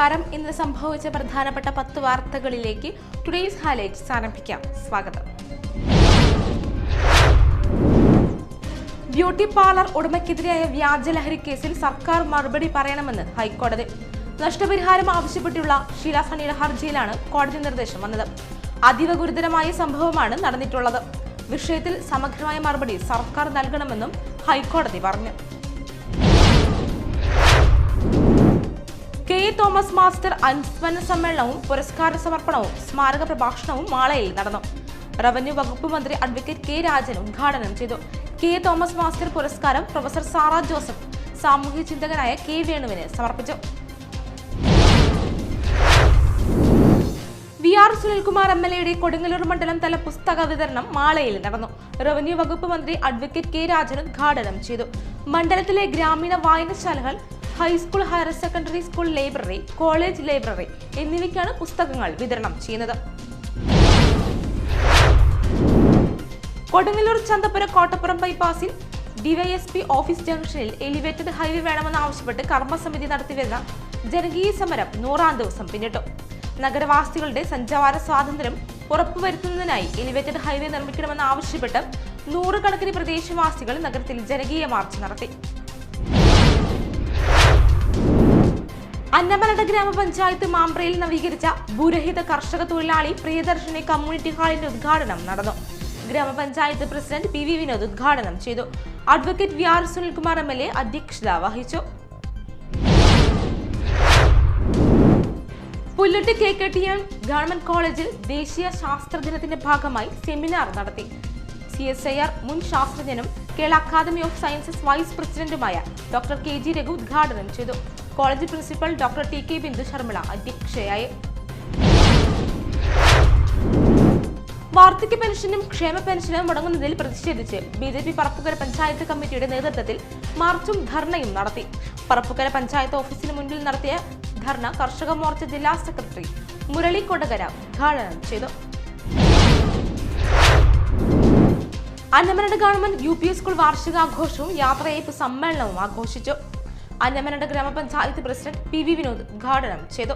നമസ്കാരം. ഇന്ന് സംഭവിച്ച പ്രധാനപ്പെട്ട 10 വാർത്തകളിലേക്ക് ടുഡേയ്സ് ഹൈലൈറ്റ്സ് ആരംഭിക്കാം. സ്വാഗതം. ബ്യൂട്ടി പാർലർ ഉടമയ്ക്കെതിരായ വ്യാജലഹരി കേസിൽ സർക്കാർ മറുപടി പറയണമെന്ന് ഹൈക്കോടതി. നഷ്ടപരിഹാരം ആവശ്യപ്പെട്ടുള്ള ഷീല സണിയുടെ ഹർജിയിലാണ് കോടതി നിർദ്ദേശം വന്നത്. അതീവ ഗുരുതരമായ സംഭവമാണ് നടന്നിട്ടുള്ളത്. വിഷയത്തിൽ സമഗ്രമായ മറുപടി സർക്കാർ നൽകണമെന്നും ഹൈക്കോടതി പറഞ്ഞു. കെ തോമസ് മാസ്റ്റർ അനുസ്മരണ സമ്മേളനവും പുരസ്കാര സമർപ്പണവും സ്മാരക പ്രഭാഷണവും മാളയിൽ നടന്നു. റവന്യൂ വകുപ്പ് മന്ത്രി അഡ്വക്കേറ്റ് കെ രാജൻ ഉദ്ഘാടനം ചെയ്തു. കെ തോമസ് മാസ്റ്റർ പുരസ്കാരം പ്രൊഫസർ സാറ ജോസഫ് സാമൂഹ്യ ചിന്തകനായ കെ വേണുവിന് സമർപ്പിച്ചു. വി.ആർ. സുനിൽകുമാർ എം.എൽ.എയുടെ കൊടുങ്ങല്ലൂർ മണ്ഡലം തല പുസ്തക വിതരണം മാളയിൽ നടന്നു. റവന്യൂ വകുപ്പ് മന്ത്രി അഡ്വക്കേറ്റ് കെ രാജൻ ഉദ്ഘാടനം ചെയ്തു. മണ്ഡലത്തിലെ ഗ്രാമീണ വായനശാലകൾ, highschool, higher secondary school library, college library എന്നിവയ്ക്കാണ് പുസ്തകങ്ങൾ വിതരണം ചെയ്യുന്നത്. കൊടുങ്ങല്ലൂർ ചന്തപ്പുര കോട്ടപ്പുറം ബൈപ്പാസിൽ ഡിവൈഎസ്പി ഓഫീസ് ജംഗ്ഷനിൽ എലിവേറ്റഡ് ഹൈവേ വേണമെന്നാവശ്യപ്പെട്ട് കർമ്മസമിതി നടത്തിവരുന്ന ജനകീയ സമരം 100ാം ദിവസം പിന്നിട്ടു. നഗരവാസികളുടെ സഞ്ചാര സ്വാതന്ത്ര്യം ഉറപ്പുവരുത്തുന്നതിനായി എലിവേറ്റഡ് ഹൈവേ നിർമ്മിക്കണമെന്നാവശ്യപ്പെട്ട് നൂറുകണക്കിന് പ്രദേശവാസികൾ നഗരത്തിൽ ജനകീയ മാർച്ച് നടത്തി. അന്നമനട ഗ്രാമപഞ്ചായത്ത് മാമ്പ്രയിൽ നവീകരിച്ച ഭൂരഹിത കർഷക തൊഴിലാളി പ്രിയദർശിനി കമ്മ്യൂണിറ്റി ഹാളിന്റെ ഉദ്ഘാടനം നടന്നു. ഗ്രാമപഞ്ചായത്ത് പ്രസിഡന്റ് പി വി വിനോദ് ഉദ്ഘാടനം ചെയ്തു. അഡ്വക്കേറ്റ് വി.ആർ. സുനിൽകുമാർ എം.എൽ.എ അധ്യക്ഷത വഹിച്ചു. പുല്ലട്ട് KKTM ഗവൺമെന്റ് കോളേജിൽ ദേശീയ ശാസ്ത്ര ദിനത്തിന്റെ ഭാഗമായി സെമിനാർ നടത്തി. CSIR മുൻ ശാസ്ത്രജ്ഞനും Kerala academy of sciences vice പ്രസിഡന്റുമായ ഡോക്ടർ KG രഘു ഉദ്ഘാടനം ചെയ്തു. College principal doctor TK Bindu Sharmila അധ്യക്ഷയായി. വാർദ്ധക്യ പെൻഷനും ക്ഷേമ പെൻഷനും മുടങ്ങുന്നതിൽ പ്രതിഷേധിച്ച് BJP പറപ്പുകര പഞ്ചായത്ത് കമ്മിറ്റിയുടെ നേതൃത്വത്തിൽ മാർച്ചും ധർണയും നടത്തി. പറപ്പുകര പഞ്ചായത്ത് ഓഫീസിന് മുന്നിൽ നടത്തിയ ധർണ കർഷക മോർച്ച ജില്ലാ സെക്രട്ടറി മുരളി കൊടകര ഉദ്ഘാടനം ചെയ്തു. അന്നമനട ഗവൺമെന്റ് UP സ്കൂൾ വാർഷികാഘോഷവും യാത്രയയപ്പ് സമ്മേളനവും ആഘോഷിച്ചു. അന്നമനട ഗ്രാമപഞ്ചായത്ത് പ്രസിഡന്റ് പി വി വിനോദ് ഉദ്ഘാടനം ചെയ്തു.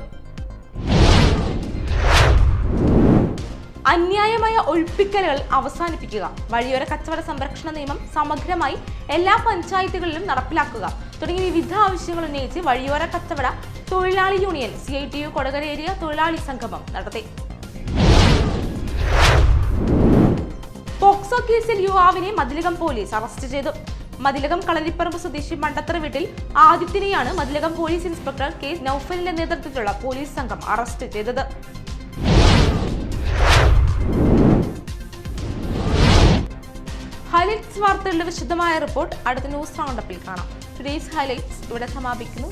അന്യായമായ ഒഴിപ്പിക്കലുകൾ അവസാനിപ്പിക്കുക, വഴിയോര കച്ചവട സംരക്ഷണ നിയമം സമഗ്രമായി എല്ലാ പഞ്ചായത്തുകളിലും നടപ്പിലാക്കുക തുടങ്ങിയ വിവിധ ആവശ്യങ്ങൾ ഉന്നയിച്ച് വഴിയോര കച്ചവട തൊഴിലാളി യൂണിയൻ CITU കൊടകര ഏരിയ തൊഴിലാളി സംഗമം നടത്തി. പോക്സോ കേസിൽ യുവാവിനെ മതിലകം പോലീസ് അറസ്റ്റ് ചെയ്തു. മതിലകം കളരിപ്പറമ്പ് സ്വദേശി മണ്ടത്തറ വീട്ടിൽ ആദിത്യനെയാണ് മതിലകം പോലീസ് ഇൻസ്പെക്ടർ കെ നൌഫലിന്റെ നേതൃത്വത്തിലുള്ള പോലീസ് സംഘം അറസ്റ്റ് ചെയ്തത്. ഹൈലൈറ്റ്സ് വാർത്തകളുടെ വിശദമായ റിപ്പോർട്ട് അടുത്ത ന്യൂസ് റൗണ്ടപ്പിൽ കാണാം. ടുഡേയ്സ് ഹൈലൈറ്റ്സ് ഇവിടെ സമാപിക്കുന്നു.